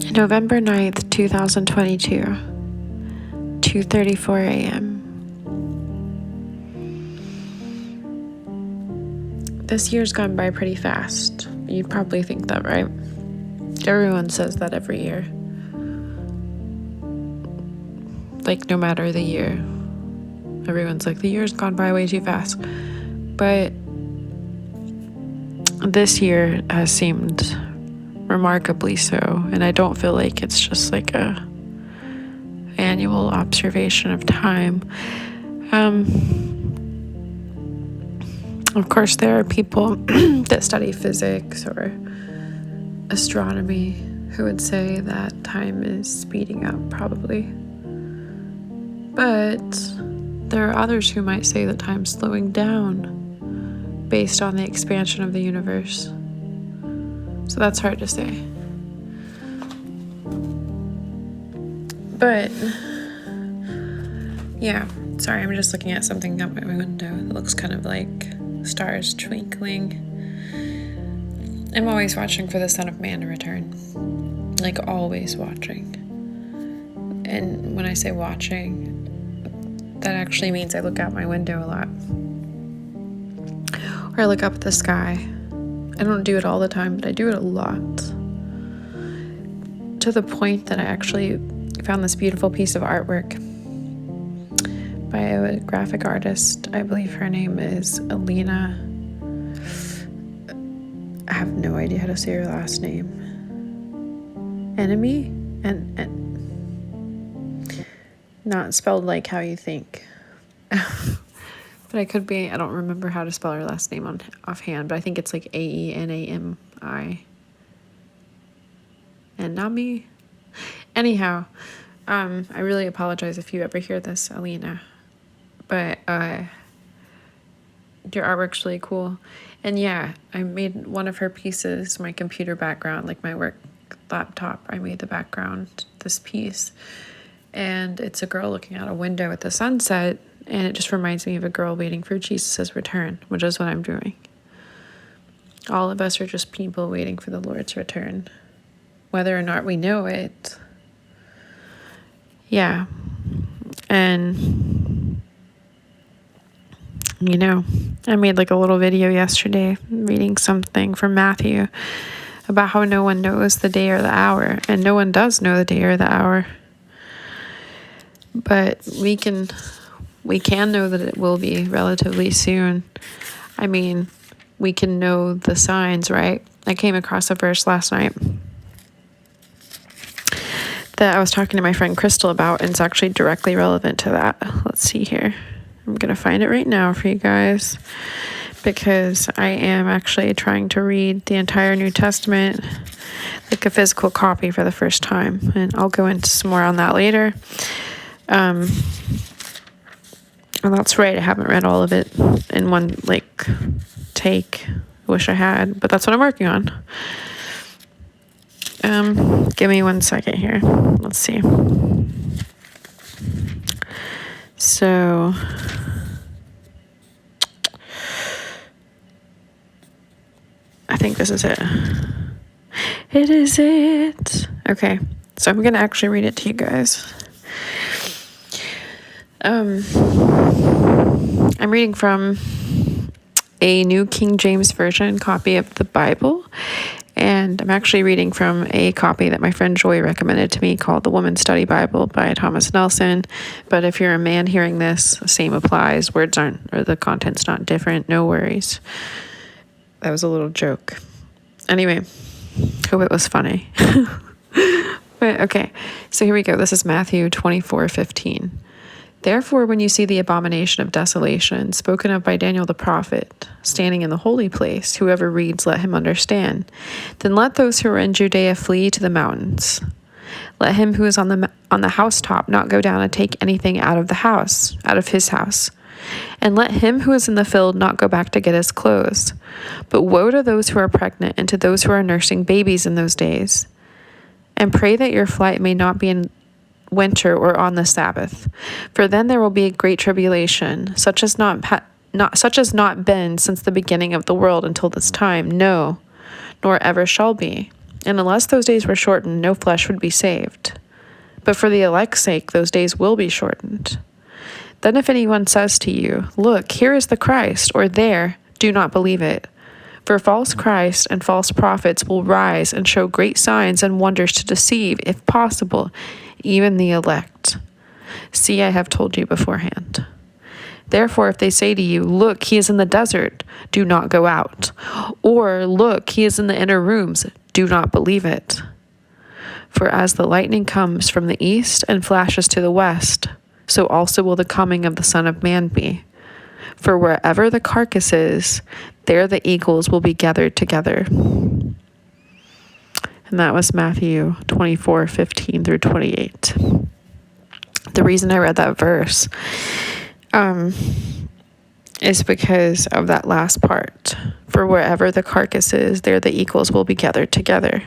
November 9th, 2022, 2:34 a.m. This year's gone by pretty fast. You'd probably think that, right? Everyone says that every year. Like, no matter the year. Everyone's like, the year's gone by way too fast. But this year has seemed remarkably so, and I don't feel like it's just like a annual observation of time. Of course, there are people that study physics or astronomy who would say that time is speeding up, probably. But there are others who might say that time's slowing down based on the expansion of the universe. So that's hard to say. But, yeah, sorry, I'm just looking at something out my window that looks kind of like stars twinkling. I'm always watching for the Son of Man to return. Like, always watching. And when I say watching, that actually means I look out my window a lot. Or I look up at the sky. I don't do it all the time, but I do it a lot. To the point that I actually found this beautiful piece of artwork by a graphic artist. I believe her name is Alina. I have no idea how to say her last name. Enemy? And not spelled like how you think. But I could be, I don't remember how to spell her last name offhand, but I think it's like Aenami. And Nami? Anyhow, I really apologize if you ever hear this, Alina. But your artwork's really cool. And yeah, I made one of her pieces, my computer background, like my work laptop. I made the background, this piece. And it's a girl looking out a window at the sunset. And it just reminds me of a girl waiting for Jesus' return, which is what I'm doing. All of us are just people waiting for the Lord's return, whether or not we know it. Yeah. And, you know, I made like a little video yesterday reading something from Matthew about how no one knows the day or the hour. And no one does know the day or the hour. But we can know that it will be relatively soon. I mean, we can know the signs, right? I came across a verse last night that I was talking to my friend Crystal about, and it's actually directly relevant to that. Let's see here. I'm going to find it right now for you guys, because I am actually trying to read the entire New Testament, like a physical copy for the first time. And I'll go into some more on that later. And that's right, I haven't read all of it in one, like, take. I wish I had, but that's what I'm working on. Give me 1 second here. Let's see. So, I think this is it. It is it. Okay, so I'm going to actually read it to you guys. I'm reading from a New King James Version copy of the Bible, and I'm actually reading from a copy that my friend Joy recommended to me called The Woman's Study Bible by Thomas Nelson. But if you're a man hearing this, the same applies. Words aren't, or the content's not different. No worries. That was a little joke. Anyway, hope it was funny. But okay, so here we go. This is Matthew 24:15. Therefore, when you see the abomination of desolation, spoken of by Daniel the prophet, standing in the holy place, whoever reads, let him understand. Then let those who are in Judea flee to the mountains. Let him who is on the housetop not go down and take anything out of his house. And let him who is in the field not go back to get his clothes. But woe to those who are pregnant and to those who are nursing babies in those days. And pray that your flight may not be in winter or on the Sabbath, for then there will be a great tribulation, such as not been since the beginning of the world until this time, no, nor ever shall be. And unless those days were shortened, no flesh would be saved. But for the elect's sake, those days will be shortened. Then if anyone says to you, 'Look, here is the Christ,' or 'There,' do not believe it. For false Christs and false prophets will rise and show great signs and wonders to deceive, if possible, even the elect. See, I have told you beforehand. Therefore, if they say to you, 'Look, he is in the desert,' do not go out. Or, 'Look, he is in the inner rooms,' do not believe it. For as the lightning comes from the east and flashes to the west, so also will the coming of the Son of Man be. For wherever the carcass is, there the eagles will be gathered together." And that was Matthew 24:15 through 28. The reason I read that verse is because of that last part. For wherever the carcass is, there the eagles will be gathered together.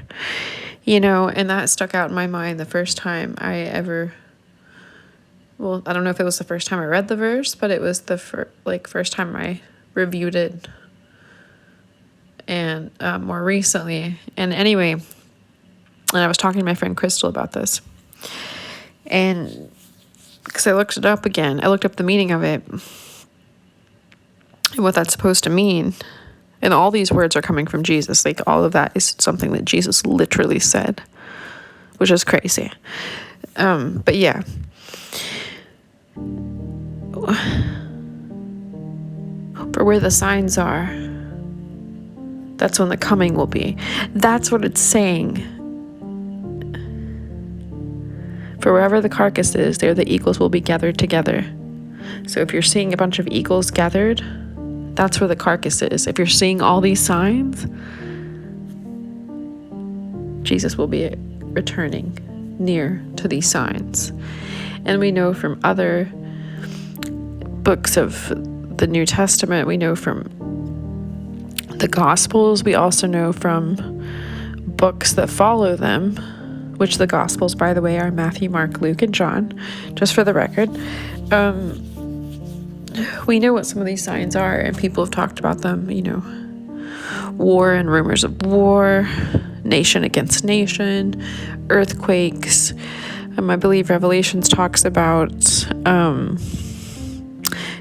And that stuck out in my mind the first time I don't know if it was the first time I read the verse, but it was the first time I reviewed it, and more recently. And anyway, and I was talking to my friend Crystal about this, and because I looked it up again, I looked up the meaning of it and what that's supposed to mean. And all these words are coming from Jesus. Like, all of that is something that Jesus literally said, which is crazy. But yeah. For where the signs are, that's when the coming will be. That's what it's saying. For wherever the carcass is, there the eagles will be gathered together. So if you're seeing a bunch of eagles gathered, that's where the carcass is. If you're seeing all these signs, Jesus will be returning near to these signs. And we know from other books of the New Testament, we know from the Gospels, we also know from books that follow them, which the Gospels, by the way, are Matthew, Mark, Luke, and John, just for the record. We know what some of these signs are, and people have talked about them, war and rumors of war, nation against nation, earthquakes. I believe Revelations talks about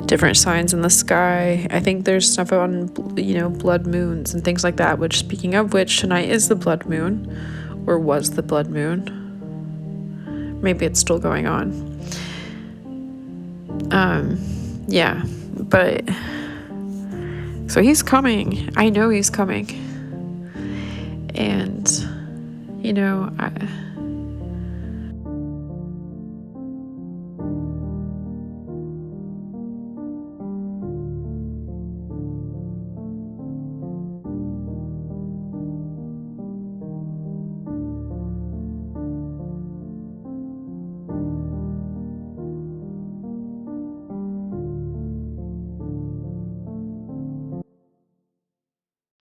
different signs in the sky. I think there's stuff on, blood moons and things like that, which, speaking of which, tonight is the blood moon, or was the blood moon. Maybe it's still going on. Yeah, but so he's coming. I know he's coming. And,